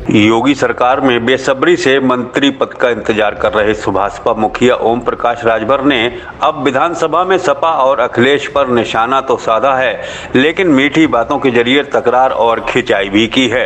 योगी सरकार में बेसब्री से मंत्री पद का इंतजार कर रहे सुभाषपा मुखिया ओम प्रकाश राजभर ने अब विधानसभा में सपा और अखिलेश पर निशाना तो साधा है, लेकिन मीठी बातों के जरिए तकरार और खिंचाई भी की है।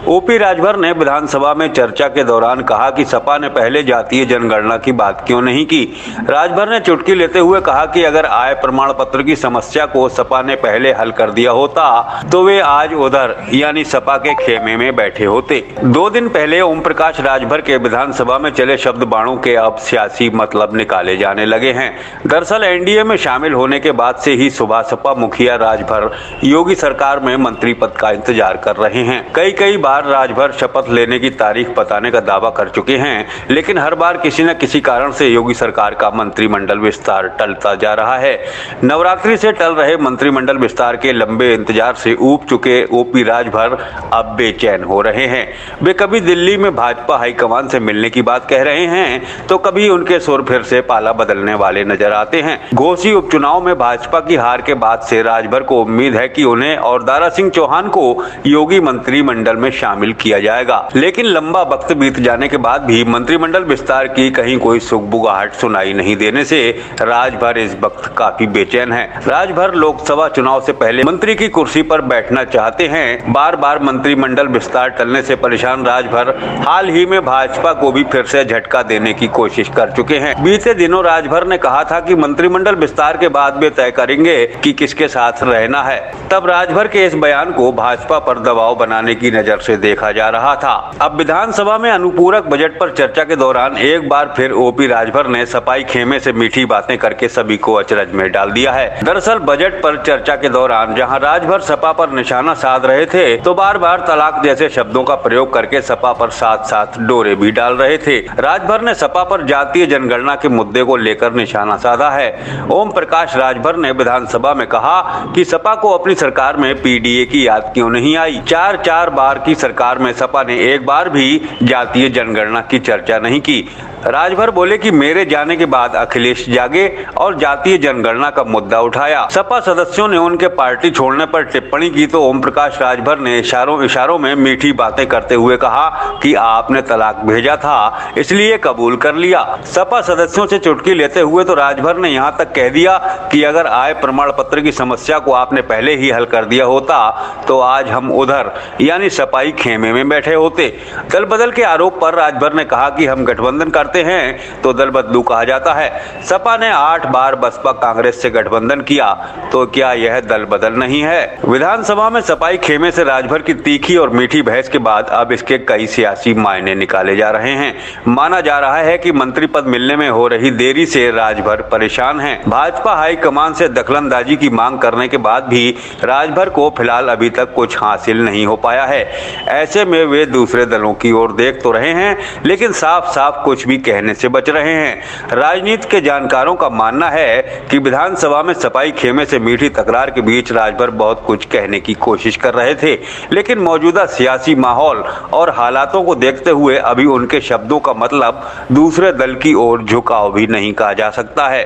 ओपी राजभर ने विधानसभा में चर्चा के दौरान कहा कि सपा ने पहले जातीय जनगणना की बात क्यों नहीं की। राजभर ने चुटकी लेते हुए कहा कि अगर आय प्रमाण पत्र की समस्या को सपा ने पहले हल कर दिया होता तो वे आज उधर यानी सपा के खेमे में बैठे होते। 2 दिन पहले ओम प्रकाश राजभर के विधानसभा में चले शब्द बाणों के अब सियासी मतलब निकाले जाने लगे हैं। दरअसल एनडीए में शामिल होने के बाद से ही सुभाषपा मुखिया राजभर योगी सरकार में मंत्री पद का इंतजार कर रहे हैं। कई बार राजभर शपथ लेने की तारीख बताने का दावा कर चुके हैं, लेकिन हर बार किसी न किसी कारण से योगी सरकार का मंत्रिमंडल विस्तार टलता जा रहा है। नवरात्रि से टल रहे मंत्रिमंडल विस्तार के लंबे इंतजार से ऊब चुके ओपी राजभर अब बेचैन हो रहे हैं। वे कभी दिल्ली में भाजपा हाईकमान से मिलने की बात कह रहे हैं तो कभी उनके सुर फिर से पाला बदलने वाले नजर आते हैं। घोसी उपचुनाव में भाजपा की हार के बाद से राजभर को उम्मीद है कि उन्हें और दारा सिंह चौहान को योगी मंत्रिमंडल में शामिल किया जाएगा, लेकिन लंबा वक्त बीत जाने के बाद भी मंत्रिमंडल विस्तार की कहीं कोई सुगबुगाहट सुनाई नहीं देने से राजभर इस वक्त काफी बेचैन है। राजभर लोकसभा चुनाव से पहले मंत्री की कुर्सी पर बैठना चाहते हैं। बार मंत्रिमंडल विस्तार टलने से परेशान राजभर हाल ही में भाजपा को भी फिर से झटका देने की कोशिश कर चुके हैं। बीते दिनों राजभर ने कहा था कि मंत्रिमंडल विस्तार के बाद वे तय करेंगे कि किसके साथ रहना है। तब राजभर के इस बयान को भाजपा पर दबाव बनाने की नजर से देखा जा रहा था। अब विधानसभा में अनुपूरक बजट पर चर्चा के दौरान एक बार फिर ओपी राजभर ने सपाई खेमे से मीठी बातें करके सभी को अचरज में डाल दिया है। दरअसल बजट पर चर्चा के दौरान जहां राजभर सपा पर निशाना साध रहे थे तो बार तलाक जैसे शब्दों का प्रयोग करके सपा पर साथ डोरे भी डाल रहे थे। राजभर ने सपा पर जातीय जनगणना के मुद्दे को लेकर निशाना साधा है। ओम प्रकाश राजभर ने विधानसभा में कहा कि सपा को अपनी सरकार में पीडीए की याद क्यों नहीं आई। चार बार की सरकार में सपा ने एक बार भी जातीय जनगणना की चर्चा नहीं की। राजभर बोले कि मेरे जाने के बाद अखिलेश जागे और जातीय जनगणना का मुद्दा उठाया। सपा सदस्यों ने उनके पार्टी छोड़ने पर टिप्पणी की तो ओम प्रकाश राजभर ने इशारों में मीठी बातें करते हुए कहा कि आपने तलाक भेजा था इसलिए कबूल कर लिया। सपा सदस्यों से चुटकी लेते हुए तो राजभर ने यहाँ तक कह दिया कि अगर आय प्रमाण पत्र की समस्या को आपने पहले ही हल कर दिया होता तो आज हम उधर यानी सपाई खेमे में बैठे होते। दल बदल के आरोप पर राजभर ने कहा कि हम गठबंधन करते हैं तो दल बदलू कहा जाता है। सपा ने 8 बार बसपा कांग्रेस से गठबंधन किया तो क्या यह दल बदल नहीं है। विधानसभा में सपाई खेमे से राजभर की तीखी और मीठी बहस के बाद अब इसके कई सियासी मायने निकाले जा रहे हैं। माना जा रहा है कि मंत्री पद मिलने में हो रही देरी से राजभर परेशान हैं। भाजपा हाईकमान से दखलंदाजी की मांग करने के बाद भी राजभर को फिलहाल अभी तक कुछ हासिल नहीं हो पाया है। ऐसे में वे दूसरे दलों की ओर देख तो रहे हैं, लेकिन साफ कुछ भी कहने से बच रहे हैं। राजनीति के जानकारों का मानना है कि विधानसभा में सपाई खेमे से मीठी तकरार के बीच राजभर बहुत कुछ कहने की कोशिश कर रहे थे, लेकिन मौजूदा सियासी माहौल और हालातों को देखते हुए अभी उनके शब्दों का मतलब दूसरे दल की ओर झुकाव भी नहीं कहा जा सकता है।